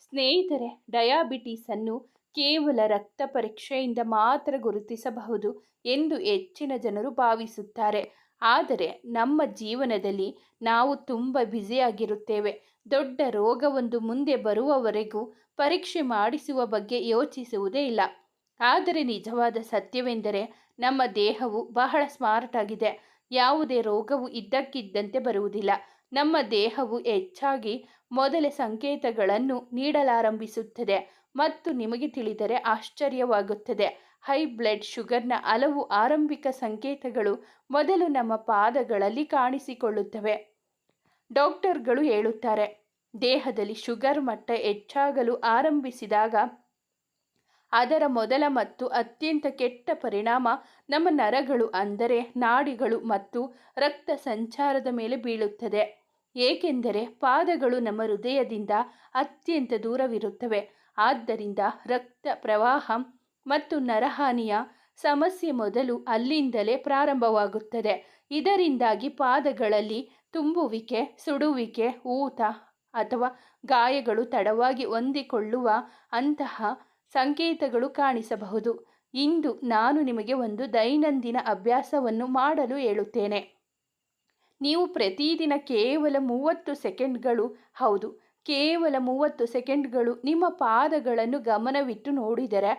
ಸ್ನೇಹಿತರೆ, ಡಯಾಬಿಟಿಸನ್ನು ಕೇವಲ ರಕ್ತ ಪರೀಕ್ಷೆಯಿಂದ ಮಾತ್ರ ಗುರುತಿಸಬಹುದು ಎಂದು ಹೆಚ್ಚಿನ ಜನರು ಭಾವಿಸುತ್ತಾರೆ. ಆದರೆ ನಮ್ಮ ಜೀವನದಲ್ಲಿ ನಾವು ತುಂಬ ಬ್ಯುಸಿಯಾಗಿರುತ್ತೇವೆ. ದೊಡ್ಡ ರೋಗವೊಂದು ಮುಂದೆ ಬರುವವರೆಗೂ ಪರೀಕ್ಷೆ ಮಾಡಿಸುವ ಬಗ್ಗೆ ಯೋಚಿಸುವುದೇ ಇಲ್ಲ. ಆದರೆ ನಿಜವಾದ ಸತ್ಯವೆಂದರೆ ನಮ್ಮ ದೇಹವು ಬಹಳ ಸ್ಮಾರ್ಟ್ ಆಗಿದೆ. ಯಾವುದೇ ರೋಗವು ಇದ್ದಕ್ಕಿದ್ದಂತೆ ಬರುವುದಿಲ್ಲ. ನಮ್ಮ ದೇಹವು ಹೆಚ್ಚಾಗಿ ಮೊದಲೇ ಸಂಕೇತಗಳನ್ನು ನೀಡಲಾರಂಭಿಸುತ್ತದೆ ಮತ್ತು ನಿಮಗೆ ತಿಳಿದರೆ ಆಶ್ಚರ್ಯವಾಗುತ್ತದೆ. ಹೈ ಬ್ಲಡ್ ಶುಗರ್ನ ಹಲವು ಆರಂಭಿಕ ಸಂಕೇತಗಳು ಮೊದಲು ನಮ್ಮ ಪಾದಗಳಲ್ಲಿ ಕಾಣಿಸಿಕೊಳ್ಳುತ್ತವೆ. ಡಾಕ್ಟರ್ಗಳು ಹೇಳುತ್ತಾರೆ, ದೇಹದಲ್ಲಿ ಶುಗರ್ ಮಟ್ಟ ಹೆಚ್ಚಾಗಲು ಆರಂಭಿಸಿದಾಗ ಅದರ ಮೊದಲ ಮತ್ತು ಅತ್ಯಂತ ಕೆಟ್ಟ ಪರಿಣಾಮ ನಮ್ಮ ನರಗಳು ಅಂದರೆ ನಾಡಿಗಳು ಮತ್ತು ರಕ್ತ ಸಂಚಾರದ ಮೇಲೆ ಬೀಳುತ್ತದೆ. ಏಕೆಂದರೆ ಪಾದಗಳು ನಮ್ಮ ಹೃದಯದಿಂದ ಅತ್ಯಂತ ದೂರವಿರುತ್ತವೆ. ಆದ್ದರಿಂದ ರಕ್ತ ಪ್ರವಾಹ ಮತ್ತು ನರಹಾನಿಯ ಸಮಸ್ಯೆ ಮೊದಲು ಅಲ್ಲಿಂದಲೇ ಪ್ರಾರಂಭವಾಗುತ್ತದೆ. ಇದರಿಂದಾಗಿ ಪಾದಗಳಲ್ಲಿ ತುಂಬುವಿಕೆ, ಸುಡುವಿಕೆ, ಊತ ಅಥವಾ ಗಾಯಗಳು ತಡವಾಗಿ ಹೊಂದಿಕೊಳ್ಳುವ ಅಂತಹ ಸಂಕೇತಗಳು ಕಾಣಿಸಬಹುದು. ಇಂದು ನಾನು ನಿಮಗೆ ಒಂದು ದೈನಂದಿನ ಅಭ್ಯಾಸವನ್ನು ಮಾಡಲು ಹೇಳುತ್ತೇನೆ. ನೀವು ಪ್ರತಿದಿನ ಕೇವಲ 30 ಸೆಕೆಂಡ್ಗಳು, ಹೌದು, ಕೇವಲ 30 ಸೆಕೆಂಡ್ಗಳು ನಿಮ್ಮ ಪಾದಗಳನ್ನು ಗಮನವಿಟ್ಟು ನೋಡಿದರೆ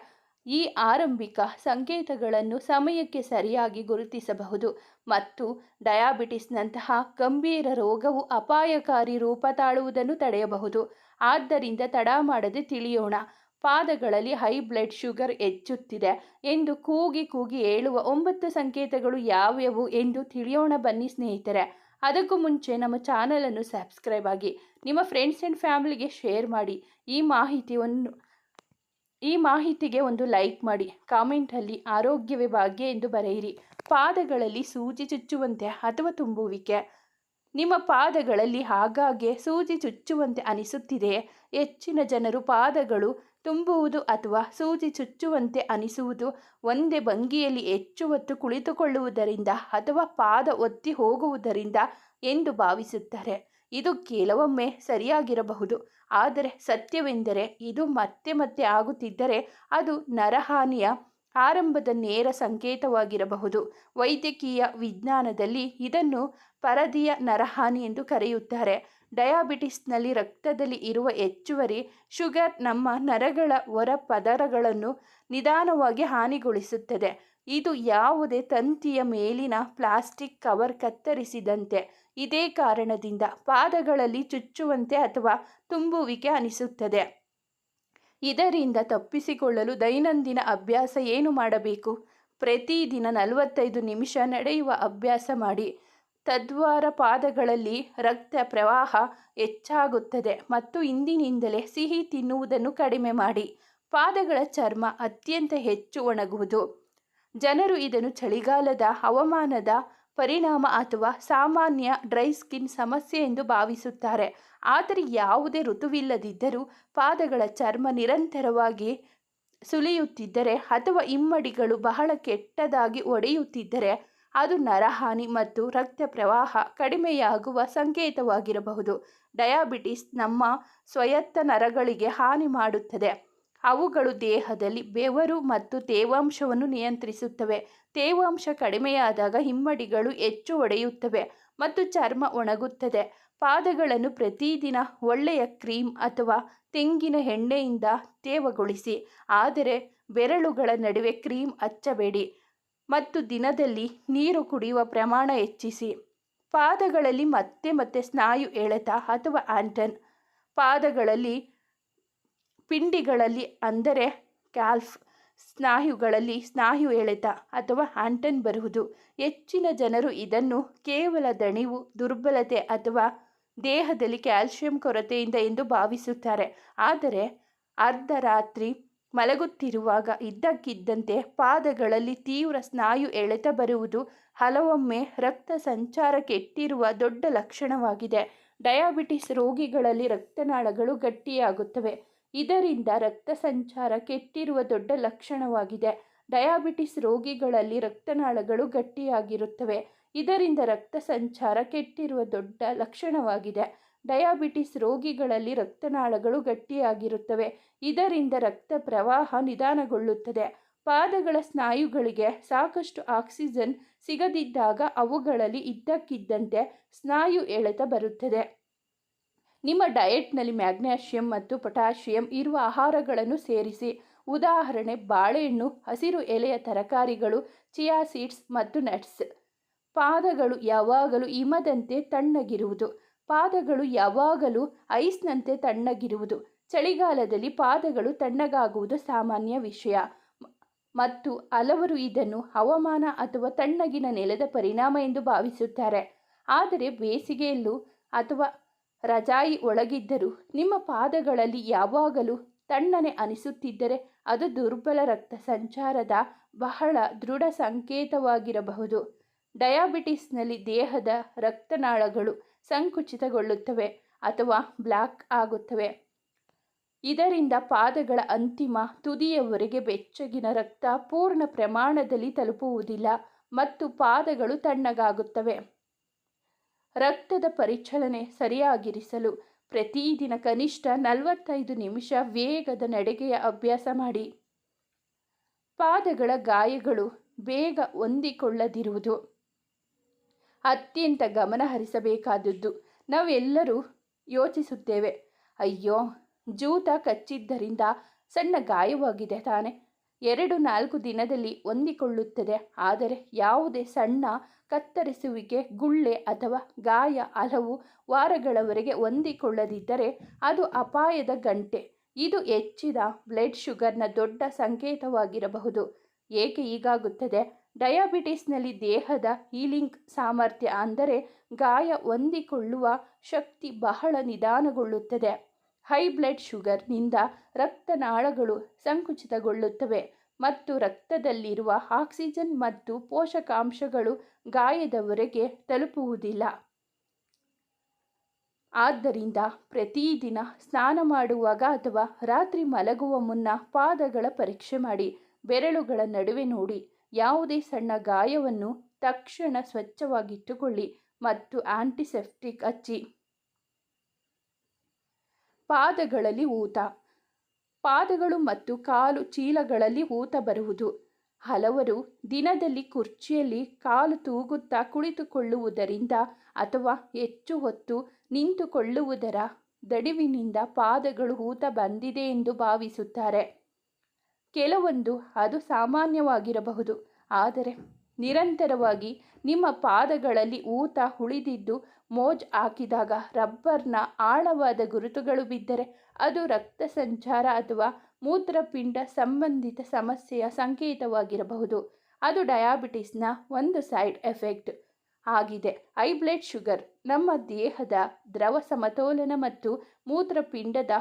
ಈ ಆರಂಭಿಕ ಸಂಕೇತಗಳನ್ನು ಸಮಯಕ್ಕೆ ಸರಿಯಾಗಿ ಗುರುತಿಸಬಹುದು ಮತ್ತು ಡಯಾಬಿಟಿಸ್ನಂತಹ ಗಂಭೀರ ರೋಗವು ಅಪಾಯಕಾರಿ ರೂಪ ತಾಳುವುದನ್ನು ತಡೆಯಬಹುದು. ಆದ್ದರಿಂದ ತಡ ಮಾಡದೆ ತಿಳಿಯೋಣ. ಪಾದಗಳಲ್ಲಿ ಹೈ ಬ್ಲಡ್ ಶುಗರ್ ಹೆಚ್ಚುತ್ತಿದೆ ಎಂದು ಕೂಗಿ ಕೂಗಿ ಹೇಳುವ 9 ಸಂಕೇತಗಳು ಯಾವ್ಯಾವು ಎಂದು ತಿಳಿಯೋಣ ಬನ್ನಿ ಸ್ನೇಹಿತರೆ. ಅದಕ್ಕೂ ಮುಂಚೆ ನಮ್ಮ ಚಾನಲನ್ನು ಸಬ್ಸ್ಕ್ರೈಬ್ ಆಗಿ, ನಿಮ್ಮ ಫ್ರೆಂಡ್ಸ್ ಆ್ಯಂಡ್ ಫ್ಯಾಮಿಲಿಗೆ ಶೇರ್ ಮಾಡಿ. ಈ ಮಾಹಿತಿಗೆ ಒಂದು ಲೈಕ್ ಮಾಡಿ. ಕಾಮೆಂಟಲ್ಲಿ ಆರೋಗ್ಯವೇ ಭಾಗ್ಯ ಎಂದು ಬರೆಯಿರಿ. ಪಾದಗಳಲ್ಲಿ ಸೂಜಿ ಚುಚ್ಚುವಂತೆ ಅಥವಾ ತುಂಬುವಿಕೆ. ನಿಮ್ಮ ಪಾದಗಳಲ್ಲಿ ಆಗಾಗ್ಗೆ ಸೂಜಿ ಚುಚ್ಚುವಂತೆ ಅನಿಸುತ್ತಿದೆಯೇ? ಹೆಚ್ಚಿನ ಜನರು ಪಾದಗಳು ತುಂಬುವುದು ಅಥವಾ ಸೂಜಿ ಚುಚ್ಚುವಂತೆ ಅನಿಸುವುದು ಒಂದೇ ಭಂಗಿಯಲ್ಲಿ ಹೆಚ್ಚು ಹೊತ್ತು ಕುಳಿತುಕೊಳ್ಳುವುದರಿಂದ ಅಥವಾ ಪಾದ ಒತ್ತಿ ಹೋಗುವುದರಿಂದ ಎಂದು ಭಾವಿಸುತ್ತಾರೆ. ಇದು ಕೆಲವೊಮ್ಮೆ ಸರಿಯಾಗಿರಬಹುದು, ಆದರೆ ಸತ್ಯವೆಂದರೆ ಇದು ಮತ್ತೆ ಮತ್ತೆ ಆಗುತ್ತಿದ್ದರೆ ಅದು ನರಹಾನಿಯ ಆರಂಭದ ನೇರ ಸಂಕೇತವಾಗಿರಬಹುದು. ವೈದ್ಯಕೀಯ ವಿಜ್ಞಾನದಲ್ಲಿ ಇದನ್ನು ಪರದೀಯ ನರಹಾನಿ ಎಂದು ಕರೆಯುತ್ತಾರೆ. ಡಯಾಬಿಟಿಸ್ನಲ್ಲಿ ರಕ್ತದಲ್ಲಿ ಇರುವ ಹೆಚ್ಚುವರಿ ಶುಗರ್ ನಮ್ಮ ನರಗಳ ಹೊರ ಪದರಗಳನ್ನು ನಿಧಾನವಾಗಿ ಹಾನಿಗೊಳಿಸುತ್ತದೆ. ಇದು ಯಾವುದೇ ತಂತಿಯ ಮೇಲಿನ ಪ್ಲಾಸ್ಟಿಕ್ ಕವರ್ ಕತ್ತರಿಸಿದಂತೆ. ಇದೇ ಕಾರಣದಿಂದ ಪಾದಗಳಲ್ಲಿ ಚುಚ್ಚುವಂತೆ ಅಥವಾ ತುಂಬುವಿಕೆ ಅನಿಸುತ್ತದೆ. ಇದರಿಂದ ತಪ್ಪಿಸಿಕೊಳ್ಳಲು ದೈನಂದಿನ ಅಭ್ಯಾಸ ಏನು ಮಾಡಬೇಕು? ಪ್ರತಿದಿನ 45 ನಿಮಿಷ ನಡೆಯುವ ಅಭ್ಯಾಸ ಮಾಡಿ. ತದ್ವಾರ ಪಾದಗಳಲ್ಲಿ ರಕ್ತ ಪ್ರವಾಹ ಹೆಚ್ಚಾಗುತ್ತದೆ ಮತ್ತು ಇಂದಿನಿಂದಲೇ ಸಿಹಿ ತಿನ್ನುವುದನ್ನು ಕಡಿಮೆ ಮಾಡಿ. ಪಾದಗಳ ಚರ್ಮ ಅತ್ಯಂತ ಹೆಚ್ಚು ಒಣಗುವುದು. ಜನರು ಇದನ್ನು ಚಳಿಗಾಲದ ಹವಾಮಾನದ ಪರಿಣಾಮ ಅಥವಾ ಸಾಮಾನ್ಯ ಡ್ರೈ ಸ್ಕಿನ್ ಸಮಸ್ಯೆ ಎಂದು ಭಾವಿಸುತ್ತಾರೆ. ಆದರೆ ಯಾವುದೇ ಋತುವಿಲ್ಲದಿದ್ದರೂ ಪಾದಗಳ ಚರ್ಮ ನಿರಂತರವಾಗಿ ಸುಲಿಯುತ್ತಿದ್ದರೆ ಅಥವಾ ಹಿಮ್ಮಡಿಗಳು ಬಹಳ ಕೆಟ್ಟದಾಗಿ ಒಡೆಯುತ್ತಿದ್ದರೆ ಅದು ನರಹಾನಿ ಮತ್ತು ರಕ್ತ ಪ್ರವಾಹ ಕಡಿಮೆಯಾಗುವ ಸಂಕೇತವಾಗಿರಬಹುದು. ಡಯಾಬಿಟಿಸ್ ನಮ್ಮ ಸ್ವಾಯತ್ತ ನರಗಳಿಗೆ ಹಾನಿ ಮಾಡುತ್ತದೆ. ಅವುಗಳು ದೇಹದಲ್ಲಿ ಬೆವರು ಮತ್ತು ತೇವಾಂಶವನ್ನು ನಿಯಂತ್ರಿಸುತ್ತವೆ. ತೇವಾಂಶ ಕಡಿಮೆಯಾದಾಗ ಹಿಮ್ಮಡಿಗಳು ಹೆಚ್ಚು ಒಡೆಯುತ್ತವೆ ಮತ್ತು ಚರ್ಮ ಒಣಗುತ್ತದೆ. ಪಾದಗಳನ್ನು ಪ್ರತಿದಿನ ಒಳ್ಳೆಯ ಕ್ರೀಮ್ ಅಥವಾ ತೆಂಗಿನ ಎಣ್ಣೆಯಿಂದ ತೇವಗೊಳಿಸಿ, ಆದರೆ ಬೆರಳುಗಳ ನಡುವೆ ಕ್ರೀಮ್ ಹಚ್ಚಬೇಡಿ ಮತ್ತು ದಿನದಲ್ಲಿ ನೀರು ಕುಡಿಯುವ ಪ್ರಮಾಣ ಹೆಚ್ಚಿಸಿ. ಪಾದಗಳಲ್ಲಿ ಮತ್ತೆ ಮತ್ತೆ ಸ್ನಾಯು ಎಳೆತ ಅಥವಾ ಆಂಟನ್. ಪಾದಗಳಲ್ಲಿ ಪಿಂಡಿಗಳಲ್ಲಿ ಅಂದರೆ ಕ್ಯಾಲ್ಫ್ ಸ್ನಾಯುಗಳಲ್ಲಿ ಸ್ನಾಯು ಎಳೆತ ಅಥವಾ ಆಂಟನ್ ಬರುವುದು. ಹೆಚ್ಚಿನ ಜನರು ಇದನ್ನು ಕೇವಲ ದಣಿವು, ದುರ್ಬಲತೆ ಅಥವಾ ದೇಹದಲ್ಲಿ ಕ್ಯಾಲ್ಸಿಯಂ ಕೊರತೆಯಿಂದ ಎಂದು ಭಾವಿಸುತ್ತಾರೆ. ಆದರೆ ಅರ್ಧರಾತ್ರಿ ಮಲಗುತ್ತಿರುವಾಗ ಇದ್ದಕ್ಕಿದ್ದಂತೆ ಪಾದಗಳಲ್ಲಿ ತೀವ್ರ ಸ್ನಾಯು ಎಳೆತ ಬರುವುದು ಹಲವೊಮ್ಮೆ ರಕ್ತ ಸಂಚಾರ ಕೆಟ್ಟಿರುವ ದೊಡ್ಡ ಲಕ್ಷಣವಾಗಿದೆ. ಡಯಾಬಿಟಿಸ್ ರೋಗಿಗಳಲ್ಲಿ ರಕ್ತನಾಳಗಳು ಗಟ್ಟಿಯಾಗುತ್ತವೆ. ಇದರಿಂದ ರಕ್ತ ಸಂಚಾರ ಕೆಟ್ಟಿರುವ ದೊಡ್ಡ ಲಕ್ಷಣವಾಗಿದೆ. ಡಯಾಬಿಟಿಸ್ ರೋಗಿಗಳಲ್ಲಿ ರಕ್ತನಾಳಗಳು ಗಟ್ಟಿಯಾಗಿರುತ್ತವೆ. ಇದರಿಂದ ರಕ್ತ ಸಂಚಾರ ಕೆಟ್ಟಿರುವ ದೊಡ್ಡ ಲಕ್ಷಣವಾಗಿದೆ. ಡಯಾಬಿಟಿಸ್ ರೋಗಿಗಳಲ್ಲಿ ರಕ್ತನಾಳಗಳು ಗಟ್ಟಿಯಾಗಿರುತ್ತವೆ. ಇದರಿಂದ ರಕ್ತ ಪ್ರವಾಹ ನಿಧಾನಗೊಳ್ಳುತ್ತದೆ. ಪಾದಗಳ ಸ್ನಾಯುಗಳಿಗೆ ಸಾಕಷ್ಟು ಆಕ್ಸಿಜನ್ ಸಿಗದಿದ್ದಾಗ ಅವುಗಳಲ್ಲಿ ಇದ್ದಕ್ಕಿದ್ದಂತೆ ಸ್ನಾಯು ಎಳೆತ ಬರುತ್ತದೆ. ನಿಮ್ಮ ಡಯೆಟ್ನಲ್ಲಿ ಮ್ಯಾಗ್ನೀಷಿಯಂ ಮತ್ತು ಪೊಟ್ಯಾಷಿಯಂ ಇರುವ ಆಹಾರಗಳನ್ನು ಸೇರಿಸಿ. ಉದಾಹರಣೆ, ಬಾಳೆಹಣ್ಣು, ಹಸಿರು ಎಲೆಯ ತರಕಾರಿಗಳು, ಚಿಯಾ ಸೀಡ್ಸ್ ಮತ್ತು ನಟ್ಸ್. ಪಾದಗಳು ಯಾವಾಗಲೂ ಹಿಮದಂತೆ ತಣ್ಣಗಿರುವುದು. ಪಾದಗಳು ಯಾವಾಗಲೂ ಐಸ್ನಂತೆ ತಣ್ಣಗಿರುವುದು. ಚಳಿಗಾಲದಲ್ಲಿ ಪಾದಗಳು ತಣ್ಣಗಾಗುವುದು ಸಾಮಾನ್ಯ ವಿಷಯ ಮತ್ತು ಹಲವರು ಇದನ್ನು ಹವಾಮಾನ ಅಥವಾ ತಣ್ಣಗಿನ ನೆಲದ ಪರಿಣಾಮ ಎಂದು ಭಾವಿಸುತ್ತಾರೆ. ಆದರೆ ಬೇಸಿಗೆಯಲ್ಲೂ ಅಥವಾ ರಜಾಯಿ ಒಳಗಿದ್ದರೂ ನಿಮ್ಮ ಪಾದಗಳಲ್ಲಿ ಯಾವಾಗಲೂ ತಣ್ಣನೆ ಅನಿಸುತ್ತಿದ್ದರೆ ಅದು ದುರ್ಬಲ ರಕ್ತ ಸಂಚಾರದ ಬಹಳ ದೃಢ ಸಂಕೇತವಾಗಿರಬಹುದು. ಡಯಾಬಿಟಿಸ್ನಲ್ಲಿ ದೇಹದ ರಕ್ತನಾಳಗಳು ಸಂಕುಚಿತಗೊಳ್ಳುತ್ತವೆ ಅಥವಾ ಬ್ಲಾಕ್ ಆಗುತ್ತವೆ. ಇದರಿಂದ ಪಾದಗಳ ಅಂತಿಮ ತುದಿಯವರೆಗೆ ಬೆಚ್ಚಗಿನ ರಕ್ತ ಪೂರ್ಣ ಪ್ರಮಾಣದಲ್ಲಿ ತಲುಪುವುದಿಲ್ಲ ಮತ್ತು ಪಾದಗಳು ತಣ್ಣಗಾಗುತ್ತವೆ. ರಕ್ತದ ಪರಿಚಲನೆ ಸರಿಯಾಗಿರಿಸಲು ಪ್ರತಿದಿನ ಕನಿಷ್ಠ 45 ನಿಮಿಷ ವೇಗದ ನಡೆಗೆಯ ಅಭ್ಯಾಸ ಮಾಡಿ. ಪಾದಗಳ ಗಾಯಗಳು ಬೇಗ ಹೊಂದಿಕೊಳ್ಳದಿರುವುದು ಅತ್ಯಂತ ಗಮನ ಹರಿಸಬೇಕಾದದ್ದು. ನಾವೆಲ್ಲರೂ ಯೋಚಿಸುತ್ತೇವೆ, ಅಯ್ಯೋ, ಜೂತ ಕಚ್ಚಿದ್ದರಿಂದ ಸಣ್ಣ ಗಾಯವಾಗಿದೆ ತಾನೆ, 2-4 ದಿನದಲ್ಲಿ ಹೊಂದಿಕೊಳ್ಳುತ್ತದೆ. ಆದರೆ ಯಾವುದೇ ಸಣ್ಣ ಕತ್ತರಿಸುವಿಕೆ, ಗುಳ್ಳೆ ಅಥವಾ ಗಾಯ ಹಲವು ವಾರಗಳವರೆಗೆ ಹೊಂದಿಕೊಳ್ಳದಿದ್ದರೆ ಅದು ಅಪಾಯದ ಗಂಟೆ. ಇದು ಹೆಚ್ಚಿದ ಬ್ಲಡ್ ಶುಗರ್ನ ದೊಡ್ಡ ಸಂಕೇತವಾಗಿರಬಹುದು. ಏಕೆ ಹೀಗಾಗುತ್ತದೆ? ಡಯಾಬಿಟಿಸ್ನಲ್ಲಿ ದೇಹದ ಹೀಲಿಂಗ್ ಸಾಮರ್ಥ್ಯ, ಅಂದರೆ ಗಾಯ ಹೊಂದಿಕೊಳ್ಳುವ ಶಕ್ತಿ ಬಹಳ ನಿಧಾನಗೊಳ್ಳುತ್ತದೆ. ಹೈ ಬ್ಲಡ್ ಶುಗರ್ನಿಂದ ರಕ್ತನಾಳಗಳು ಸಂಕುಚಿತಗೊಳ್ಳುತ್ತವೆ ಮತ್ತು ರಕ್ತದಲ್ಲಿರುವ ಆಕ್ಸಿಜನ್ ಮತ್ತು ಪೋಷಕಾಂಶಗಳು ಗಾಯದವರೆಗೆ ತಲುಪುವುದಿಲ್ಲ. ಆದ್ದರಿಂದ ಪ್ರತಿದಿನ ಸ್ನಾನ ಮಾಡುವಾಗ ಅಥವಾ ರಾತ್ರಿ ಮಲಗುವ ಮುನ್ನ ಪಾದಗಳ ಪರೀಕ್ಷೆ ಮಾಡಿ. ಬೆರಳುಗಳ ನಡುವೆ ನೋಡಿ. ಯಾವುದೇ ಸಣ್ಣ ಗಾಯವನ್ನು ತಕ್ಷಣ ಸ್ವಚ್ಛವಾಗಿಟ್ಟುಕೊಳ್ಳಿ ಮತ್ತು ಆಂಟಿಸೆಪ್ಟಿಕ್ ಹಚ್ಚಿ. ಪಾದಗಳಲ್ಲಿ ಊತ. ಪಾದಗಳು ಮತ್ತು ಕಾಲು ಚೀಲಗಳಲ್ಲಿ ಊತ ಬರುವುದು. ಹಲವರು ದಿನದಲ್ಲಿ ಕುರ್ಚಿಯಲ್ಲಿ ಕಾಲು ತೂಗುತ್ತಾ ಕುಳಿತುಕೊಳ್ಳುವುದರಿಂದ ಅಥವಾ ಹೆಚ್ಚು ಹೊತ್ತು ನಿಂತುಕೊಳ್ಳುವುದರ ದಣಿವಿನಿಂದ ಪಾದಗಳು ಊತ ಬಂದಿದೆ ಎಂದು ಭಾವಿಸುತ್ತಾರೆ. ಕೆಲವೊಂದು ಅದು ಸಾಮಾನ್ಯವಾಗಿರಬಹುದು. ಆದರೆ ನಿರಂತರವಾಗಿ ನಿಮ್ಮ ಪಾದಗಳಲ್ಲಿ ಊತ ಉಳಿದಿದ್ದು, ಮೋಜ್ ಹಾಕಿದಾಗ ರಬ್ಬರ್ನ ಆಳವಾದ ಗುರುತುಗಳು ಬಿದ್ದರೆ ಅದು ರಕ್ತ ಸಂಚಾರ ಅಥವಾ ಮೂತ್ರಪಿಂಡ ಸಂಬಂಧಿತ ಸಮಸ್ಯೆಯ ಸಂಕೇತವಾಗಿರಬಹುದು. ಅದು ಡಯಾಬಿಟಿಸ್ನ ಒಂದು ಸೈಡ್ ಎಫೆಕ್ಟ್ ಆಗಿದೆ. ಹೈ ಬ್ಲಡ್ ಶುಗರ್ ನಮ್ಮ ದೇಹದ ದ್ರವ ಸಮತೋಲನ ಮತ್ತು ಮೂತ್ರಪಿಂಡದ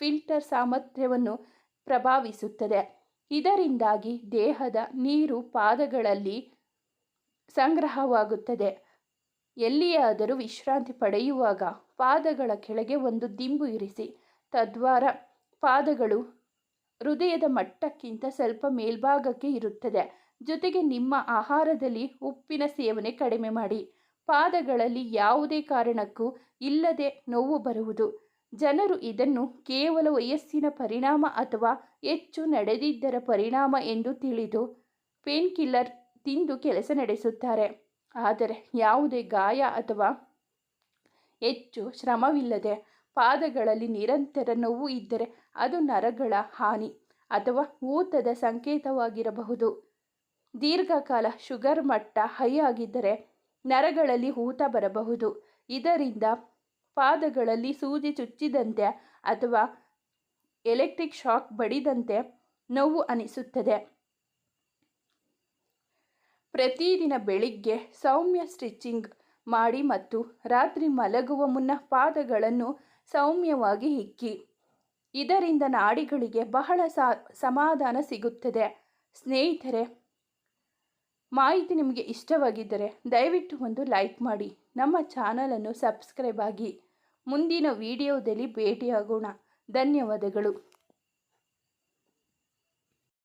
ಫಿಲ್ಟರ್ ಸಾಮರ್ಥ್ಯವನ್ನು ಪ್ರಭಾವಿಸುತ್ತದೆ. ಇದರಿಂದಾಗಿ ದೇಹದ ನೀರು ಪಾದಗಳಲ್ಲಿ ಸಂಗ್ರಹವಾಗುತ್ತದೆ. ಎಲ್ಲಿಯಾದರೂ ವಿಶ್ರಾಂತಿ ಪಡೆಯುವಾಗ ಪಾದಗಳ ಕೆಳಗೆ ಒಂದು ದಿಂಬು ಇರಿಸಿ. ತದ್ವಾರ ಪಾದಗಳು ಹೃದಯದ ಮಟ್ಟಕ್ಕಿಂತ ಸ್ವಲ್ಪ ಮೇಲ್ಭಾಗಕ್ಕೆ ಇರುತ್ತದೆ. ಜೊತೆಗೆ ನಿಮ್ಮ ಆಹಾರದಲ್ಲಿ ಉಪ್ಪಿನ ಸೇವನೆ ಕಡಿಮೆ ಮಾಡಿ. ಪಾದಗಳಲ್ಲಿ ಯಾವುದೇ ಕಾರಣಕ್ಕೂ ಇಲ್ಲದೆ ನೋವು ಬರುವುದು. ಜನರು ಇದನ್ನು ಕೇವಲ ವಯಸ್ಸಿನ ಪರಿಣಾಮ ಅಥವಾ ಹೆಚ್ಚು ನಡೆದಿದ್ದರ ಪರಿಣಾಮ ಎಂದು ತಿಳಿದು ಪೇನ್ಕಿಲ್ಲರ್ ತಿಂದು ಕೆಲಸ ನಡೆಸುತ್ತಾರೆ. ಆದರೆ ಯಾವುದೇ ಗಾಯ ಅಥವಾ ಹೆಚ್ಚು ಶ್ರಮವಿಲ್ಲದೆ ಪಾದಗಳಲ್ಲಿ ನಿರಂತರ ನೋವು ಇದ್ದರೆ ಅದು ನರಗಳ ಹಾನಿ ಅಥವಾ ಊತದ ಸಂಕೇತವಾಗಿರಬಹುದು. ದೀರ್ಘಕಾಲ ಶುಗರ್ ಮಟ್ಟ ಹೈ ಆಗಿದ್ದರೆ ನರಗಳಲ್ಲಿ ಊತ ಬರಬಹುದು. ಇದರಿಂದ ಪಾದಗಳಲ್ಲಿ ಸೂಜಿ ಚುಚ್ಚಿದಂತೆ ಅಥವಾ ಎಲೆಕ್ಟ್ರಿಕ್ ಶಾಕ್ ಬಡಿದಂತೆ ನೋವು ಅನಿಸುತ್ತದೆ. ಪ್ರತಿದಿನ ಬೆಳಿಗ್ಗೆ ಸೌಮ್ಯ ಸ್ಟ್ರೆಚಿಂಗ್ ಮಾಡಿ ಮತ್ತು ರಾತ್ರಿ ಮಲಗುವ ಮುನ್ನ ಪಾದಗಳನ್ನು ಸೌಮ್ಯವಾಗಿ ಇಕ್ಕಿ. ಇದರಿಂದ ನಾಡಿಗಳಿಗೆ ಬಹಳ ಸಮಾಧಾನ ಸಿಗುತ್ತದೆ. ಸ್ನೇಹಿತರೆ, ಮಾಹಿತಿ ನಿಮಗೆ ಇಷ್ಟವಾಗಿದ್ದರೆ ದಯವಿಟ್ಟು ಒಂದು ಲೈಕ್ ಮಾಡಿ. ನಮ್ಮ ಚಾನಲನ್ನು ಸಬ್ಸ್ಕ್ರೈಬ್ ಆಗಿ. ಮುಂದಿನ ವಿಡಿಯೋದಲ್ಲಿ ಭೇಟಿಯಾಗೋಣ. ಧನ್ಯವಾದಗಳು.